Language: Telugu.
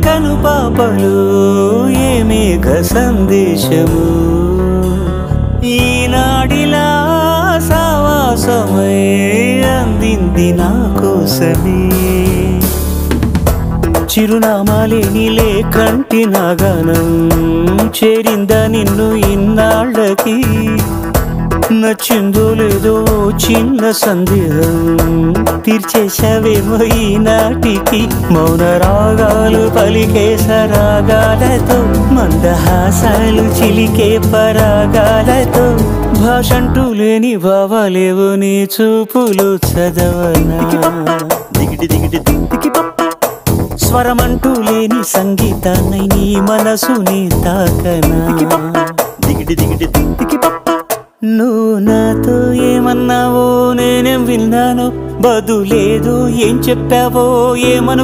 కను పాపలు ఏ మేఘ సందేశము ఈనాడిలా సావాసమై అందింది నా కోసమే చిరునామాలేనిలే కంటి నాగానం చేరిందా నిన్ను ఇన్నాళ్ళకి నచ్చిందో లేదో చిన్న సందేహం తీర్చేశావేమో ఈనాటికి మౌన రాగాలు పలికే సరాగాలతో మందహాసాలు చిలికే పరాగాలతో భాషంటూ లేని భావాలేవు నీ చూపులు చదవనా దిగిటి దిగిటి దిగిటి స్వరమంటూ లేని సంగీతాన్ని నీ మనసుని తాకనా దిగిటి దిగిటి దిగిటి నువ్వు నాతో ఏమన్నావో నేనేం విన్నానో బదులేదు ఏం చెప్పావో ఏమను